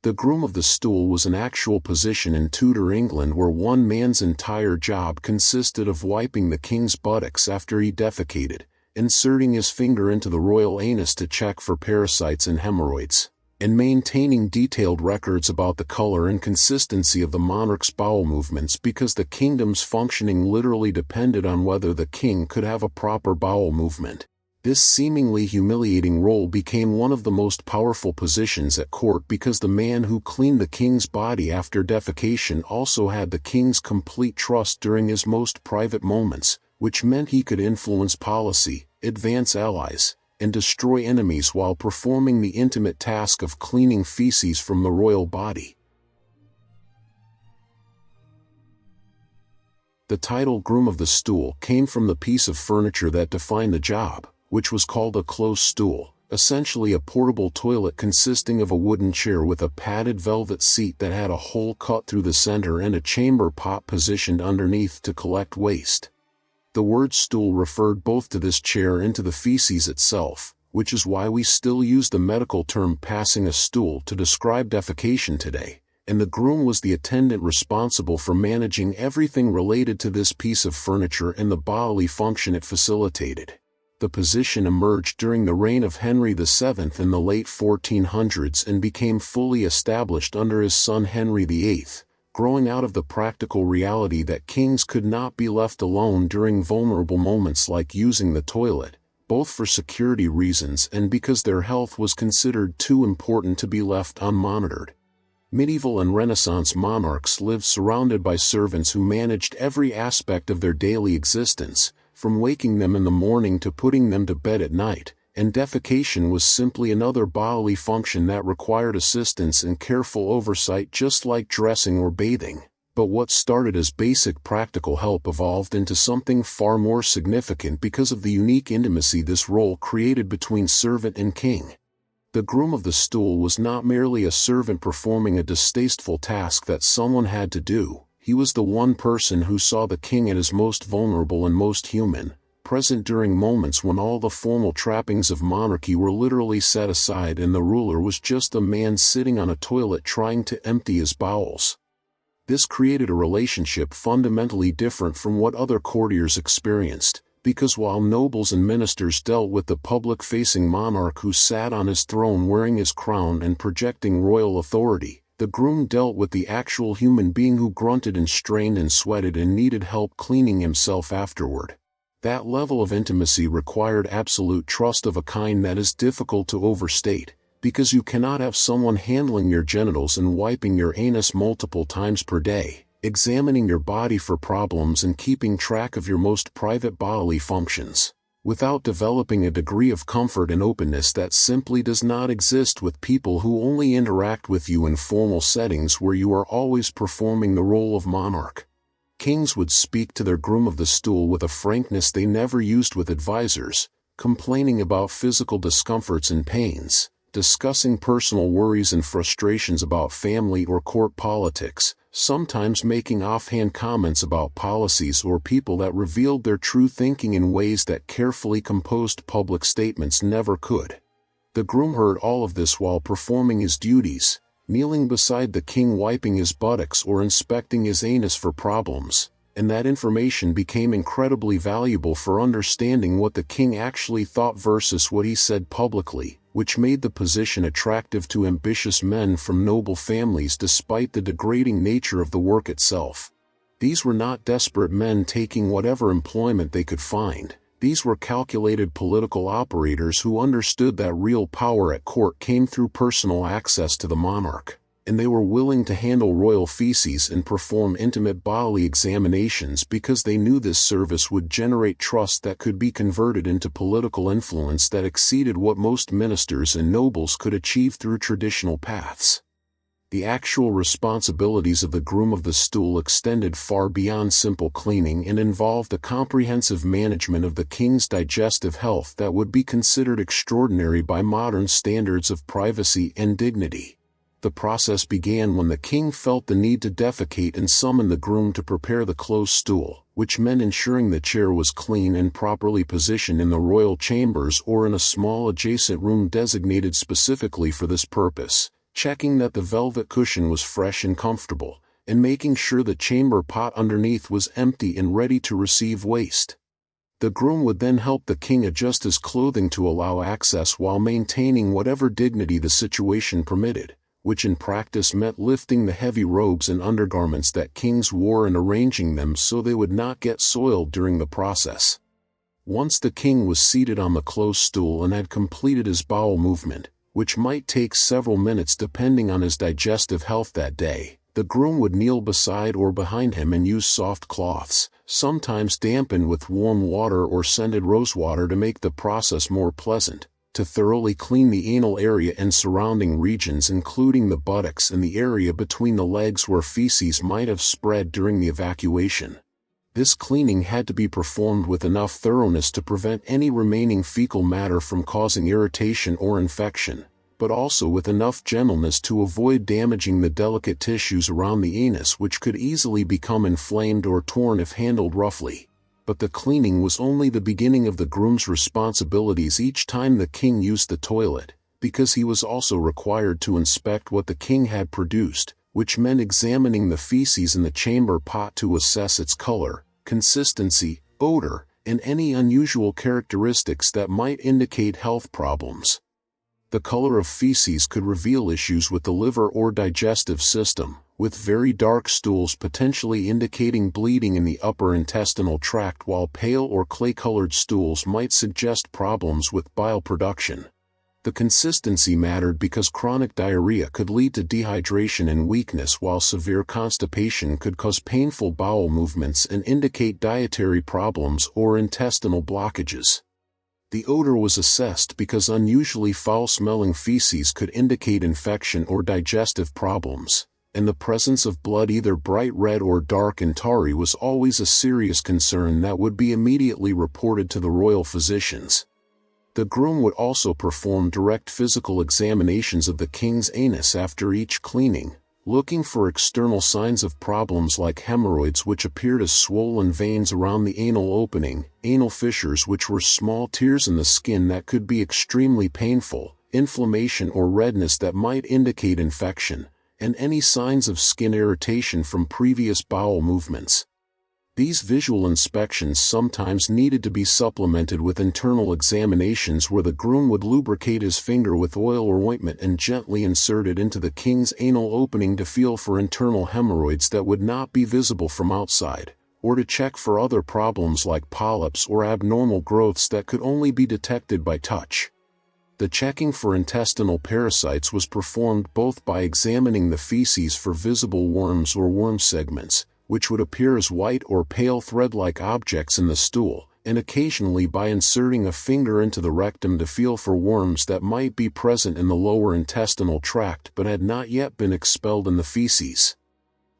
The groom of the stool was an actual position in Tudor England where one man's entire job consisted of wiping the king's buttocks after he defecated, inserting his finger into the royal anus to check for parasites and hemorrhoids, and maintaining detailed records about the color and consistency of the monarch's bowel movements because the kingdom's functioning literally depended on whether the king could have a proper bowel movement. This seemingly humiliating role became one of the most powerful positions at court because the man who cleaned the king's body after defecation also had the king's complete trust during his most private moments, which meant he could influence policy, advance allies, and destroy enemies while performing the intimate task of cleaning feces from the royal body. The title Groom of the Stool came from the piece of furniture that defined the job, which was called a close stool, essentially a portable toilet consisting of a wooden chair with a padded velvet seat that had a hole cut through the center and a chamber pot positioned underneath to collect waste. The word stool referred both to this chair and to the feces itself, which is why we still use the medical term passing a stool to describe defecation today, and the groom was the attendant responsible for managing everything related to this piece of furniture and the bodily function it facilitated. The position emerged during the reign of Henry VII in the late 1400s and became fully established under his son Henry VIII, growing out of the practical reality that kings could not be left alone during vulnerable moments like using the toilet, both for security reasons and because their health was considered too important to be left unmonitored. Medieval and Renaissance monarchs lived surrounded by servants who managed every aspect of their daily existence, from waking them in the morning to putting them to bed at night, and defecation was simply another bodily function that required assistance and careful oversight just like dressing or bathing. But what started as basic practical help evolved into something far more significant because of the unique intimacy this role created between servant and king. The groom of the stool was not merely a servant performing a distasteful task that someone had to do. He was the one person who saw the king at his most vulnerable and most human, present during moments when all the formal trappings of monarchy were literally set aside and the ruler was just a man sitting on a toilet trying to empty his bowels. This created a relationship fundamentally different from what other courtiers experienced, because while nobles and ministers dealt with the public-facing monarch who sat on his throne wearing his crown and projecting royal authority, the groom dealt with the actual human being who grunted and strained and sweated and needed help cleaning himself afterward. That level of intimacy required absolute trust of a kind that is difficult to overstate, because you cannot have someone handling your genitals and wiping your anus multiple times per day, examining your body for problems and keeping track of your most private bodily functions, without developing a degree of comfort and openness that simply does not exist with people who only interact with you in formal settings where you are always performing the role of monarch. Kings would speak to their groom of the stool with a frankness they never used with advisors, complaining about physical discomforts and pains, discussing personal worries and frustrations about family or court politics, sometimes making offhand comments about policies or people that revealed their true thinking in ways that carefully composed public statements never could. The groom heard all of this while performing his duties, kneeling beside the king wiping his buttocks or inspecting his anus for problems, and that information became incredibly valuable for understanding what the king actually thought versus what he said publicly, which made the position attractive to ambitious men from noble families despite the degrading nature of the work itself. These were not desperate men taking whatever employment they could find. These were calculated political operators who understood that real power at court came through personal access to the monarch, and they were willing to handle royal feces and perform intimate bodily examinations because they knew this service would generate trust that could be converted into political influence that exceeded what most ministers and nobles could achieve through traditional paths. The actual responsibilities of the groom of the stool extended far beyond simple cleaning and involved a comprehensive management of the king's digestive health that would be considered extraordinary by modern standards of privacy and dignity. The process began when the king felt the need to defecate and summoned the groom to prepare the close stool, which meant ensuring the chair was clean and properly positioned in the royal chambers or in a small adjacent room designated specifically for this purpose. checking that the velvet cushion was fresh and comfortable, and making sure the chamber pot underneath was empty and ready to receive waste. The groom would then help the king adjust his clothing to allow access while maintaining whatever dignity the situation permitted, which in practice meant lifting the heavy robes and undergarments that kings wore and arranging them so they would not get soiled during the process. Once the king was seated on the closed stool and had completed his bowel movement, which might take several minutes depending on his digestive health that day, the groom would kneel beside or behind him and use soft cloths, sometimes dampened with warm water or scented rosewater to make the process more pleasant, to thoroughly clean the anal area and surrounding regions including the buttocks and the area between the legs where feces might have spread during the evacuation. This cleaning had to be performed with enough thoroughness to prevent any remaining fecal matter from causing irritation or infection, but also with enough gentleness to avoid damaging the delicate tissues around the anus, which could easily become inflamed or torn if handled roughly. But the cleaning was only the beginning of the groom's responsibilities each time the king used the toilet, because he was also required to inspect what the king had produced, which meant examining the feces in the chamber pot to assess its color, consistency, odor, and any unusual characteristics that might indicate health problems. The color of feces could reveal issues with the liver or digestive system, with very dark stools potentially indicating bleeding in the upper intestinal tract, while pale or clay-colored stools might suggest problems with bile production. The consistency mattered because chronic diarrhea could lead to dehydration and weakness, while severe constipation could cause painful bowel movements and indicate dietary problems or intestinal blockages. The odor was assessed because unusually foul-smelling feces could indicate infection or digestive problems, and the presence of blood either bright red or dark and tarry was always a serious concern that would be immediately reported to the royal physicians. The groom would also perform direct physical examinations of the king's anus after each cleaning, looking for external signs of problems like hemorrhoids, which appeared as swollen veins around the anal opening, anal fissures, which were small tears in the skin that could be extremely painful, inflammation or redness that might indicate infection, and any signs of skin irritation from previous bowel movements. These visual inspections sometimes needed to be supplemented with internal examinations where the groom would lubricate his finger with oil or ointment and gently insert it into the king's anal opening to feel for internal hemorrhoids that would not be visible from outside, or to check for other problems like polyps or abnormal growths that could only be detected by touch. The checking for intestinal parasites was performed both by examining the feces for visible worms or worm segments, which would appear as white or pale thread-like objects in the stool, and occasionally by inserting a finger into the rectum to feel for worms that might be present in the lower intestinal tract but had not yet been expelled in the feces.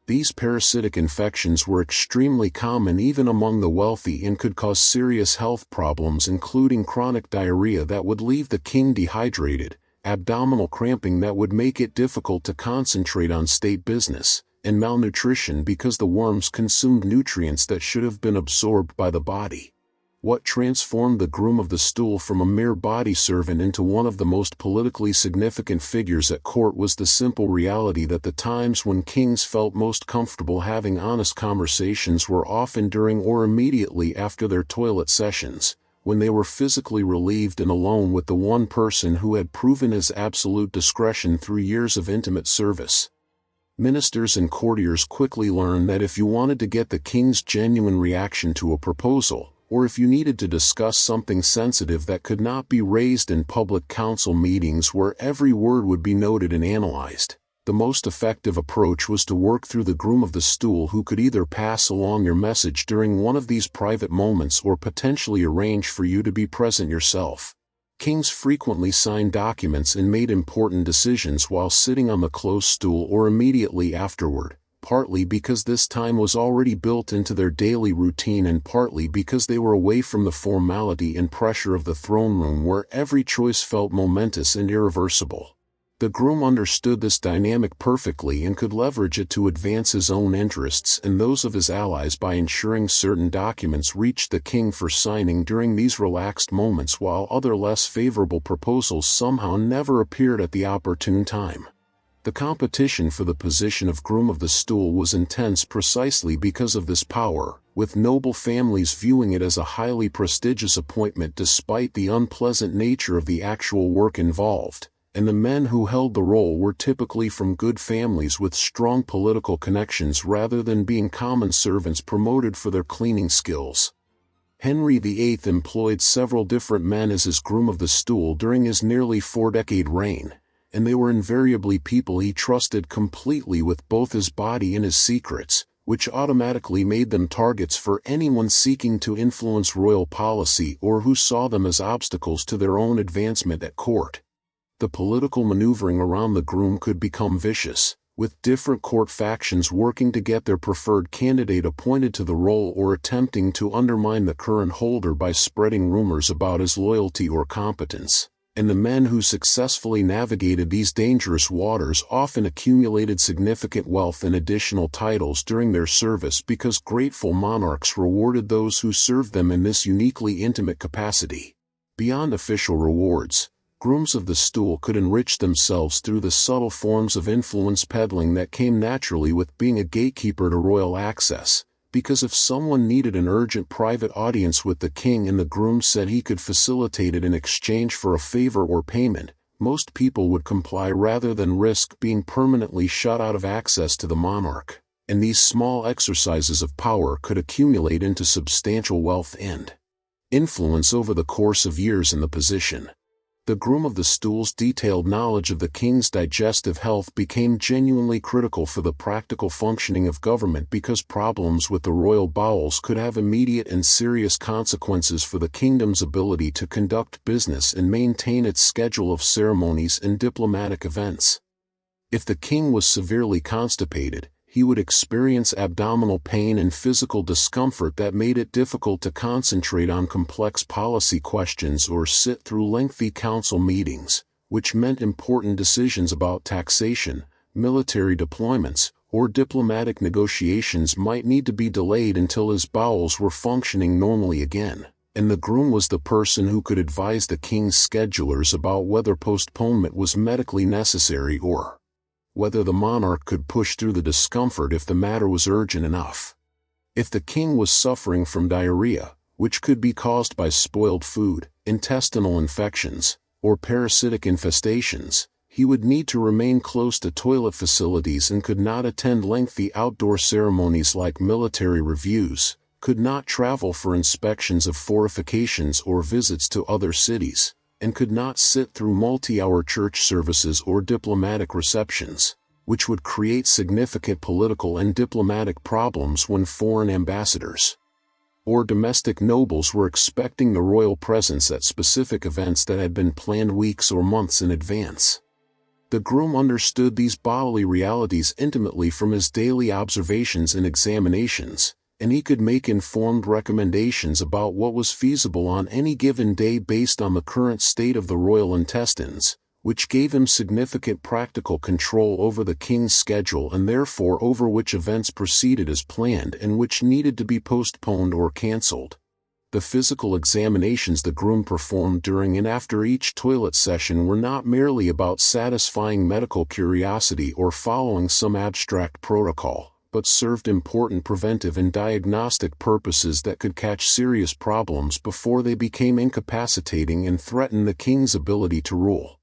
These parasitic infections were extremely common even among the wealthy and could cause serious health problems, including chronic diarrhea that would leave the king dehydrated, abdominal cramping that would make it difficult to concentrate on state business, and malnutrition because the worms consumed nutrients that should have been absorbed by the body. What transformed the groom of the stool from a mere body servant into one of the most politically significant figures at court was the simple reality that the times when kings felt most comfortable having honest conversations were often during or immediately after their toilet sessions, when they were physically relieved and alone with the one person who had proven his absolute discretion through years of intimate service. Ministers and courtiers quickly learned that if you wanted to get the king's genuine reaction to a proposal, or if you needed to discuss something sensitive that could not be raised in public council meetings where every word would be noted and analyzed, the most effective approach was to work through the groom of the stool, who could either pass along your message during one of these private moments or potentially arrange for you to be present yourself. Kings frequently signed documents and made important decisions while sitting on the closed stool or immediately afterward, partly because this time was already built into their daily routine and partly because they were away from the formality and pressure of the throne room where every choice felt momentous and irreversible. The groom understood this dynamic perfectly and could leverage it to advance his own interests and those of his allies by ensuring certain documents reached the king for signing during these relaxed moments, while other less favorable proposals somehow never appeared at the opportune time. The competition for the position of Groom of the Stool was intense precisely because of this power, with noble families viewing it as a highly prestigious appointment despite the unpleasant nature of the actual work involved, and the men who held the role were typically from good families with strong political connections rather than being common servants promoted for their cleaning skills. Henry VIII employed several different men as his Groom of the Stool during his nearly four-decade reign, and they were invariably people he trusted completely with both his body and his secrets, which automatically made them targets for anyone seeking to influence royal policy or who saw them as obstacles to their own advancement at court. The political maneuvering around the Groom could become vicious, with different court factions working to get their preferred candidate appointed to the role or attempting to undermine the current holder by spreading rumors about his loyalty or competence. And the men who successfully navigated these dangerous waters often accumulated significant wealth and additional titles during their service because grateful monarchs rewarded those who served them in this uniquely intimate capacity. Beyond official rewards, Grooms of the Stool could enrich themselves through the subtle forms of influence peddling that came naturally with being a gatekeeper to royal access, because if someone needed an urgent private audience with the king and the groom said he could facilitate it in exchange for a favor or payment, most people would comply rather than risk being permanently shut out of access to the monarch, and these small exercises of power could accumulate into substantial wealth and influence over the course of years in the position. The Groom of the Stool's detailed knowledge of the king's digestive health became genuinely critical for the practical functioning of government because problems with the royal bowels could have immediate and serious consequences for the kingdom's ability to conduct business and maintain its schedule of ceremonies and diplomatic events. If the king was severely constipated, he would experience abdominal pain and physical discomfort that made it difficult to concentrate on complex policy questions or sit through lengthy council meetings, which meant important decisions about taxation, military deployments, or diplomatic negotiations might need to be delayed until his bowels were functioning normally again, and the groom was the person who could advise the king's schedulers about whether postponement was medically necessary or whether the monarch could push through the discomfort if the matter was urgent enough. If the king was suffering from diarrhea, which could be caused by spoiled food, intestinal infections, or parasitic infestations, he would need to remain close to toilet facilities and could not attend lengthy outdoor ceremonies like military reviews, could not travel for inspections of fortifications or visits to other cities, and could not sit through multi-hour church services or diplomatic receptions, which would create significant political and diplomatic problems when foreign ambassadors or domestic nobles were expecting the royal presence at specific events that had been planned weeks or months in advance. The groom understood these bodily realities intimately from his daily observations and examinations, and he could make informed recommendations about what was feasible on any given day based on the current state of the royal intestines, which gave him significant practical control over the king's schedule and therefore over which events proceeded as planned and which needed to be postponed or cancelled. The physical examinations the groom performed during and after each toilet session were not merely about satisfying medical curiosity or following some abstract protocol, but served important preventive and diagnostic purposes that could catch serious problems before they became incapacitating and threatened the king's ability to rule.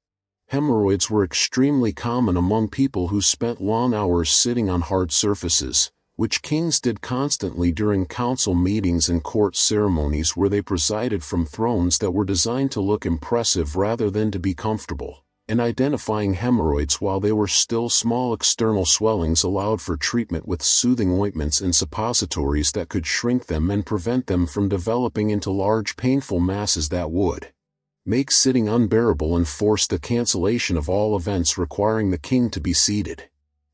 Hemorrhoids were extremely common among people who spent long hours sitting on hard surfaces, which kings did constantly during council meetings and court ceremonies where they presided from thrones that were designed to look impressive rather than to be comfortable. And identifying hemorrhoids while they were still small external swellings allowed for treatment with soothing ointments and suppositories that could shrink them and prevent them from developing into large painful masses that would make sitting unbearable and force the cancellation of all events requiring the king to be seated.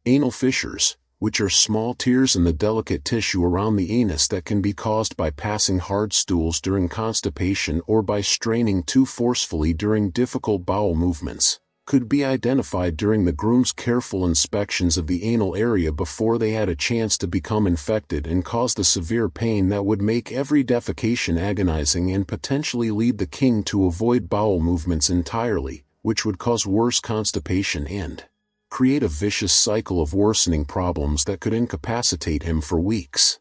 Anal fissures, which are small tears in the delicate tissue around the anus that can be caused by passing hard stools during constipation or by straining too forcefully during difficult bowel movements, could be identified during the groom's careful inspections of the anal area before they had a chance to become infected and cause the severe pain that would make every defecation agonizing and potentially lead the king to avoid bowel movements entirely, which would cause worse constipation and create a vicious cycle of worsening problems that could incapacitate him for weeks.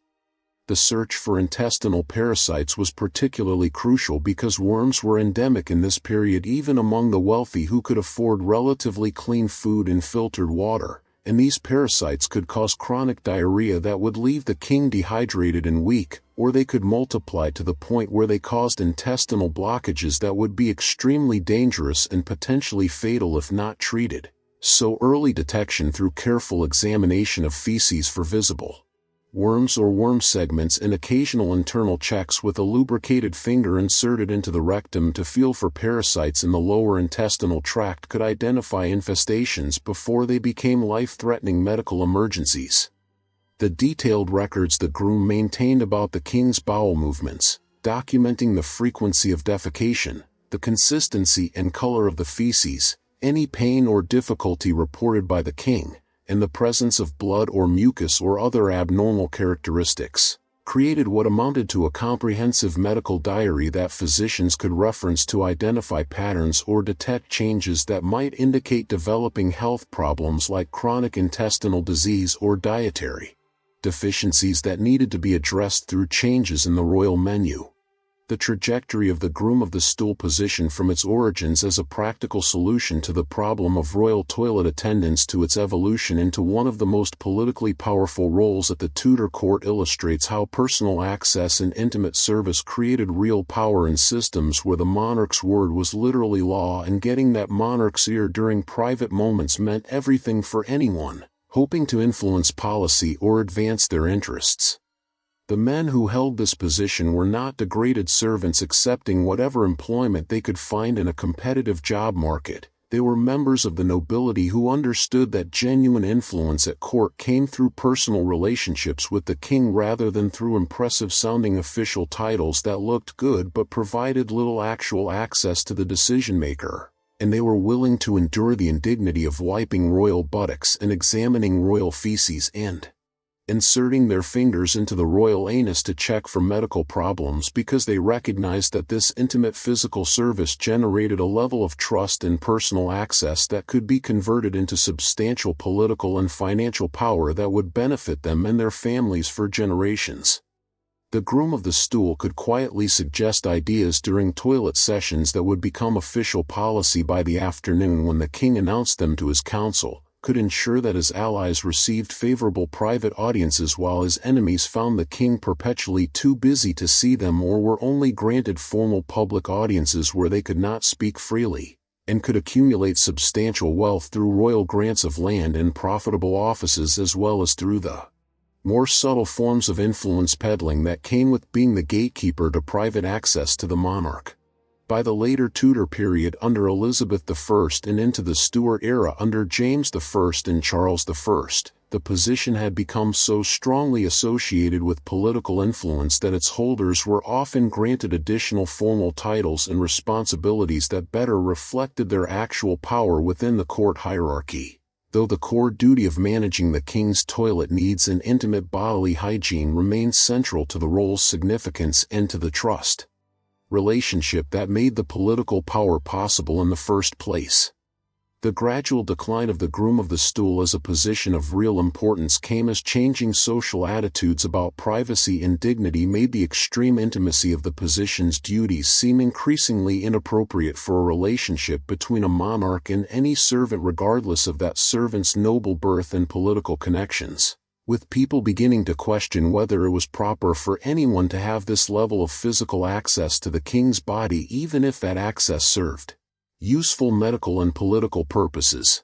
The search for intestinal parasites was particularly crucial because worms were endemic in this period even among the wealthy who could afford relatively clean food and filtered water, and these parasites could cause chronic diarrhea that would leave the king dehydrated and weak, or they could multiply to the point where they caused intestinal blockages that would be extremely dangerous and potentially fatal if not treated. So early detection through careful examination of feces for visible worms or worm segments and occasional internal checks with a lubricated finger inserted into the rectum to feel for parasites in the lower intestinal tract could identify infestations before they became life-threatening medical emergencies. The detailed records the groom maintained about the king's bowel movements, documenting the frequency of defecation, the consistency and color of the feces, any pain or difficulty reported by the king, and the presence of blood or mucus or other abnormal characteristics, created what amounted to a comprehensive medical diary that physicians could reference to identify patterns or detect changes that might indicate developing health problems like chronic intestinal disease or dietary deficiencies that needed to be addressed through changes in the royal menu. The trajectory of the Groom of the Stool position from its origins as a practical solution to the problem of royal toilet attendance to its evolution into one of the most politically powerful roles at the Tudor court illustrates how personal access and intimate service created real power in systems where the monarch's word was literally law and getting that monarch's ear during private moments meant everything for anyone hoping to influence policy or advance their interests. The men who held this position were not degraded servants accepting whatever employment they could find in a competitive job market. They were members of the nobility who understood that genuine influence at court came through personal relationships with the king rather than through impressive-sounding official titles that looked good but provided little actual access to the decision-maker, and they were willing to endure the indignity of wiping royal buttocks and examining royal feces and inserting their fingers into the royal anus to check for medical problems because they recognized that this intimate physical service generated a level of trust and personal access that could be converted into substantial political and financial power that would benefit them and their families for generations. The Groom of the Stool could quietly suggest ideas during toilet sessions that would become official policy by the afternoon when the king announced them to his council, could ensure that his allies received favorable private audiences while his enemies found the king perpetually too busy to see them or were only granted formal public audiences where they could not speak freely, and could accumulate substantial wealth through royal grants of land and profitable offices as well as through the more subtle forms of influence peddling that came with being the gatekeeper to private access to the monarch. By the later Tudor period under Elizabeth I and into the Stuart era under James I and Charles I, the position had become so strongly associated with political influence that its holders were often granted additional formal titles and responsibilities that better reflected their actual power within the court hierarchy, though the core duty of managing the king's toilet needs and intimate bodily hygiene remained central to the role's significance and to the trust relationship that made the political power possible in the first place. The gradual decline of the Groom of the Stool as a position of real importance came as changing social attitudes about privacy and dignity made the extreme intimacy of the position's duties seem increasingly inappropriate for a relationship between a monarch and any servant regardless of that servant's noble birth and political connections, with people beginning to question whether it was proper for anyone to have this level of physical access to the king's body even if that access served useful medical and political purposes.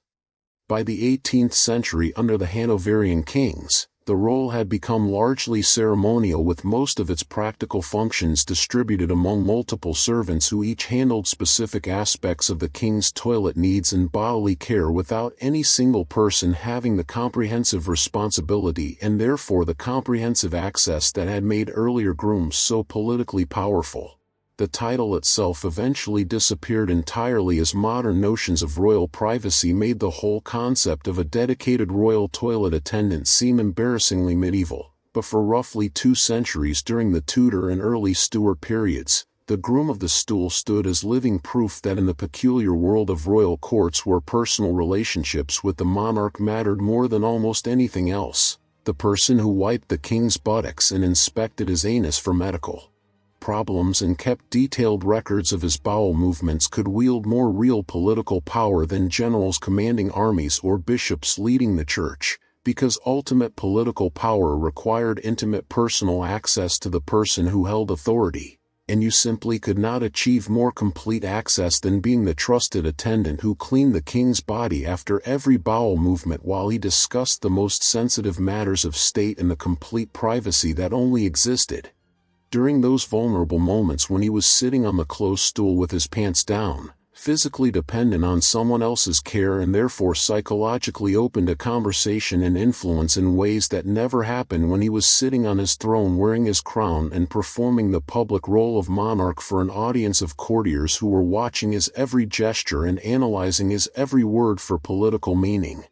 By the 18th century under the Hanoverian kings, the role had become largely ceremonial with most of its practical functions distributed among multiple servants who each handled specific aspects of the king's toilet needs and bodily care without any single person having the comprehensive responsibility and therefore the comprehensive access that had made earlier grooms so politically powerful. The title itself eventually disappeared entirely as modern notions of royal privacy made the whole concept of a dedicated royal toilet attendant seem embarrassingly medieval, but for roughly 2 centuries during the Tudor and early Stuart periods, The groom of the stool stood as living proof that in the peculiar world of royal courts where personal relationships with the monarch mattered more than almost anything else, the person who wiped the king's buttocks and inspected his anus for medical problems and kept detailed records of his bowel movements could wield more real political power than generals commanding armies or bishops leading the church, because ultimate political power required intimate personal access to the person who held authority, and you simply could not achieve more complete access than being the trusted attendant who cleaned the king's body after every bowel movement while he discussed the most sensitive matters of state in the complete privacy that only existed. During those vulnerable moments when he was sitting on the close stool with his pants down, physically dependent on someone else's care and therefore psychologically open to conversation and influence in ways that never happened when he was sitting on his throne wearing his crown and performing the public role of monarch for an audience of courtiers who were watching his every gesture and analyzing his every word for political meaning.